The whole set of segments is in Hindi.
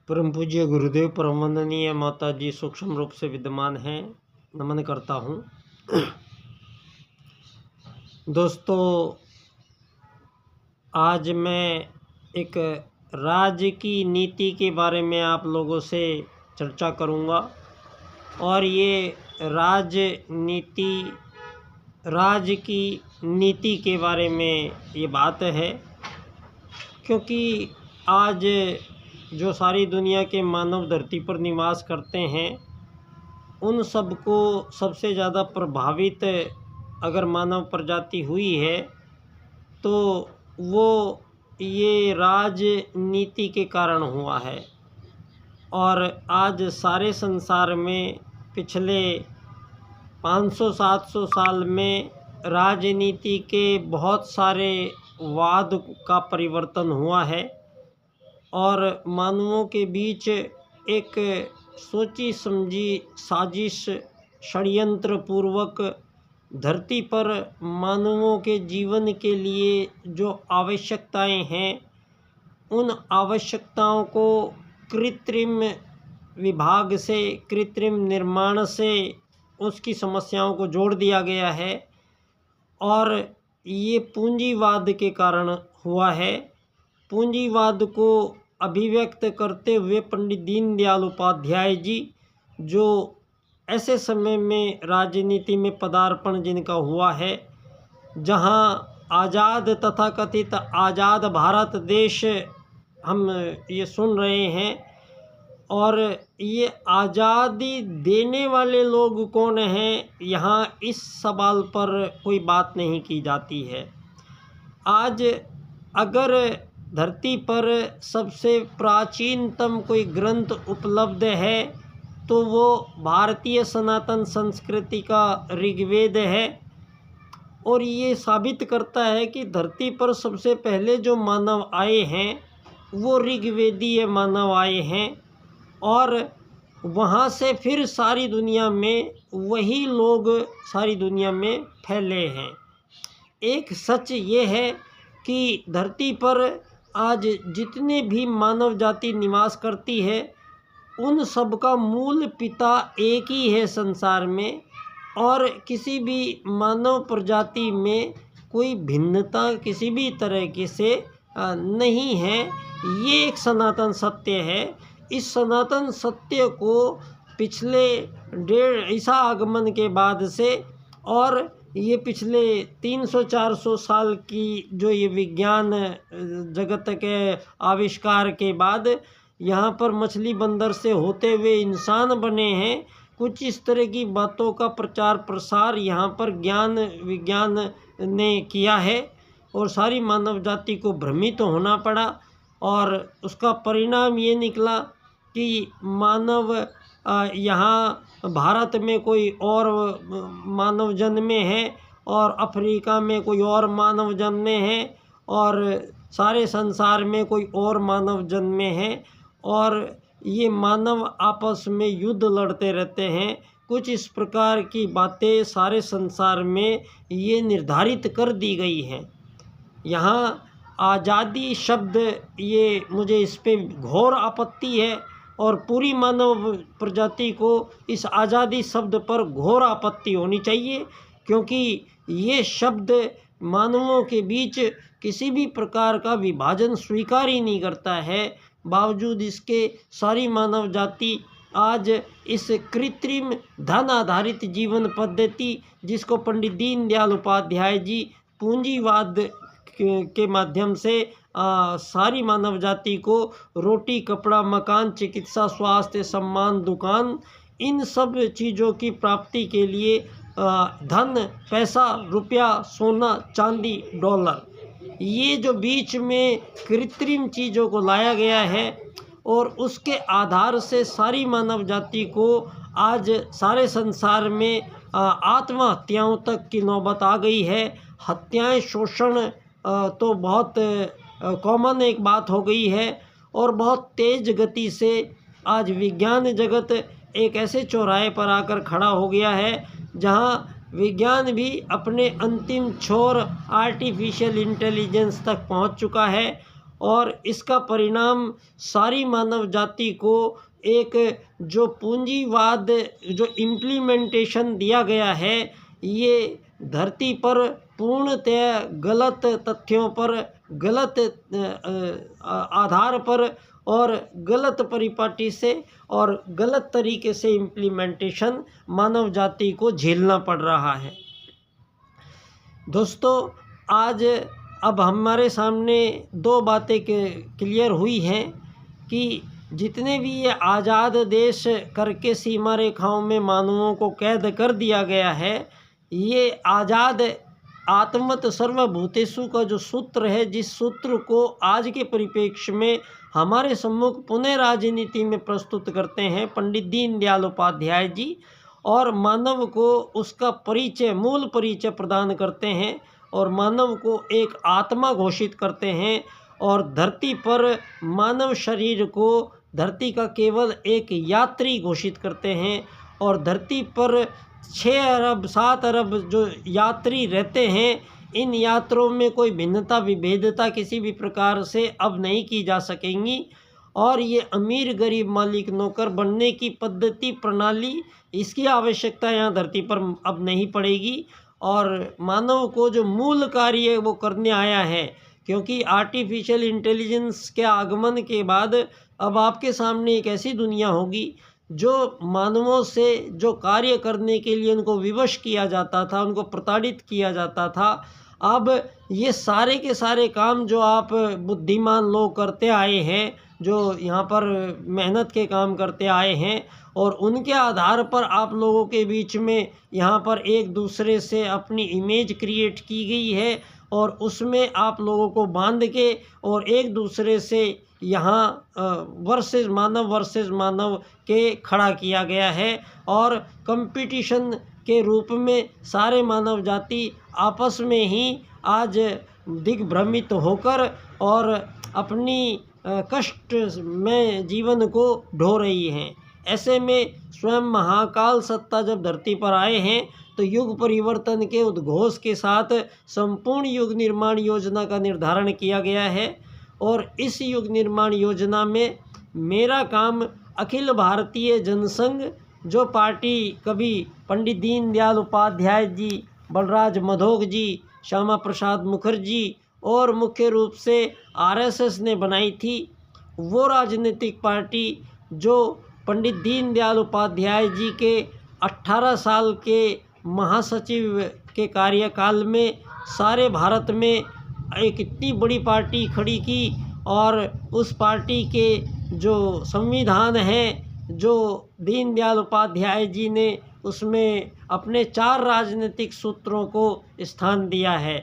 परम पूज्य गुरुदेव परम वंदनीय माता जी सूक्ष्म रूप से विद्यमान हैं, नमन करता हूँ। दोस्तों, आज मैं एक राज्य की नीति के बारे में आप लोगों से चर्चा करूँगा। और ये राज्य की नीति के बारे में ये बात है, क्योंकि आज जो सारी दुनिया के मानव धरती पर निवास करते हैं, उन सब को सबसे ज़्यादा प्रभावित अगर मानव प्रजाति हुई है तो वो ये राजनीति के कारण हुआ है। और आज सारे संसार में पिछले 500-700 साल में राजनीति के बहुत सारे वाद का परिवर्तन हुआ है और मानवों के बीच एक सोची समझी साजिश षड्यंत्र पूर्वक धरती पर मानवों के जीवन के लिए जो आवश्यकताएं हैं, उन आवश्यकताओं को कृत्रिम विभाग से, कृत्रिम निर्माण से उसकी समस्याओं को जोड़ दिया गया है। और ये पूंजीवाद के कारण हुआ है। पूंजीवाद को अभिव्यक्त करते हुए पंडित दीनदयाल उपाध्याय जी, जो ऐसे समय में राजनीति में पदार्पण जिनका हुआ है, जहां आज़ाद तथाकथित आज़ाद भारत देश हम ये सुन रहे हैं, और ये आज़ादी देने वाले लोग कौन हैं, यहाँ इस सवाल पर कोई बात नहीं की जाती है। आज अगर धरती पर सबसे प्राचीनतम कोई ग्रंथ उपलब्ध है तो वो भारतीय सनातन संस्कृति का ऋग्वेद है। और ये साबित करता है कि धरती पर सबसे पहले जो मानव आए हैं वो ऋग्वेदीय मानव आए हैं, और वहाँ से फिर सारी दुनिया में वही लोग सारी दुनिया में फैले हैं। एक सच ये है कि धरती पर आज जितने भी मानव जाति निवास करती है, उन सब का मूल पिता एक ही है संसार में, और किसी भी मानव प्रजाति में कोई भिन्नता किसी भी तरह से नहीं है। ये एक सनातन सत्य है। इस सनातन सत्य को पिछले 1.5 ईसा आगमन के बाद से और ये पिछले 300-400 साल की जो ये विज्ञान जगत के आविष्कार के बाद यहाँ पर मछली बंदर से होते हुए इंसान बने हैं। कुछ इस तरह की बातों का प्रचार प्रसार यहाँ पर ज्ञान विज्ञान ने किया है, और सारी मानव जाति को भ्रमित होना पड़ा। और उसका परिणाम ये निकला कि मानव यहाँ भारत में कोई और मानव जन्मे हैं, और अफ्रीका में कोई और मानव जन्मे हैं, और सारे संसार में कोई और मानव जन्मे हैं, और ये मानव आपस में युद्ध लड़ते रहते हैं। कुछ इस प्रकार की बातें सारे संसार में ये निर्धारित कर दी गई हैं। यहाँ आज़ादी शब्द, ये मुझे इस पे घोर आपत्ति है, और पूरी मानव प्रजाति को इस आज़ादी शब्द पर घोर आपत्ति होनी चाहिए, क्योंकि ये शब्द मानवों के बीच किसी भी प्रकार का विभाजन स्वीकार ही नहीं करता है। बावजूद इसके सारी मानव जाति आज इस कृत्रिम धन आधारित जीवन पद्धति, जिसको पंडित दीनदयाल उपाध्याय जी पूंजीवाद के माध्यम से सारी मानव जाति को रोटी, कपड़ा, मकान, चिकित्सा, स्वास्थ्य, सम्मान, दुकान, इन सब चीज़ों की प्राप्ति के लिए धन, पैसा, रुपया, सोना, चांदी, डॉलर, ये जो बीच में कृत्रिम चीज़ों को लाया गया है, और उसके आधार से सारी मानव जाति को आज सारे संसार में आत्महत्याओं तक की नौबत आ गई है। हत्याएं, शोषण तो बहुत कॉमन एक बात हो गई है, और बहुत तेज़ गति से आज विज्ञान जगत एक ऐसे चौराहे पर आकर खड़ा हो गया है जहां विज्ञान भी अपने अंतिम छोर आर्टिफिशियल इंटेलिजेंस तक पहुंच चुका है। और इसका परिणाम सारी मानव जाति को एक जो पूंजीवाद जो इम्प्लीमेंटेशन दिया गया है, ये धरती पर पूर्णतः गलत तथ्यों पर, गलत आधार पर और गलत परिपाटी से और गलत तरीके से इम्प्लीमेंटेशन मानव जाति को झेलना पड़ रहा है। दोस्तों, आज अब हमारे सामने दो बातें क्लियर हुई हैं कि जितने भी ये आज़ाद देश करके सीमा रेखाओं में मानवों को कैद कर दिया गया है, ये आज़ाद आत्मत सर्वभूतेषु का जो सूत्र है, जिस सूत्र को आज के परिप्रेक्ष्य में हमारे सम्मुख पुनः राजनीति में प्रस्तुत करते हैं पंडित दीनदयाल उपाध्याय जी, और मानव को उसका परिचय, मूल परिचय प्रदान करते हैं और मानव को एक आत्मा घोषित करते हैं और धरती पर मानव शरीर को धरती का केवल एक यात्री घोषित करते हैं और धरती पर 6 अरब 7 अरब जो यात्री रहते हैं, इन यात्रों में कोई भिन्नता विभेदता किसी भी प्रकार से अब नहीं की जा सकेंगी और ये अमीर गरीब मालिक नौकर बनने की पद्धति प्रणाली, इसकी आवश्यकता यहाँ धरती पर अब नहीं पड़ेगी और मानव को जो मूल कार्य वो करने आया है, क्योंकि आर्टिफिशियल इंटेलिजेंस के आगमन के बाद अब आपके सामने एक ऐसी दुनिया होगी जो मानवों से जो कार्य करने के लिए उनको विवश किया जाता था, उनको प्रताड़ित किया जाता था, अब ये सारे के सारे काम जो आप बुद्धिमान लोग करते आए हैं, जो यहाँ पर मेहनत के काम करते आए हैं और उनके आधार पर आप लोगों के बीच में यहाँ पर एक दूसरे से अपनी इमेज क्रिएट की गई है और उसमें आप लोगों को बांध के और एक दूसरे से यहाँ वर्सेस मानव के खड़ा किया गया है और कंपटीशन के रूप में सारे मानव जाति आपस में ही आज दिग्भ्रमित होकर और अपनी कष्ट में जीवन को ढो रही हैं। ऐसे में स्वयं महाकाल सत्ता जब धरती पर आए हैं तो युग परिवर्तन के उद्घोष के साथ संपूर्ण युग निर्माण योजना का निर्धारण किया गया है और इस युग निर्माण योजना में मेरा काम अखिल भारतीय जनसंघ, जो पार्टी कभी पंडित दीनदयाल उपाध्याय जी, बलराज मधोक जी, श्यामा प्रसाद मुखर्जी और मुख्य रूप से आरएसएस ने बनाई थी, वो राजनीतिक पार्टी जो पंडित दीनदयाल उपाध्याय जी के 18 साल के महासचिव के कार्यकाल में सारे भारत में एक इतनी बड़ी पार्टी खड़ी की और उस पार्टी के जो संविधान है, जो दीनदयाल उपाध्याय जी ने उसमें अपने 4 राजनीतिक सूत्रों को स्थान दिया है।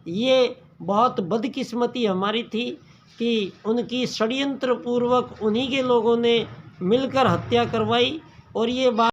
ये बहुत बदकिस्मती हमारी थी कि उनकी षड्यंत्र पूर्वक उन्हीं के लोगों ने मिलकर हत्या करवाई और ये बात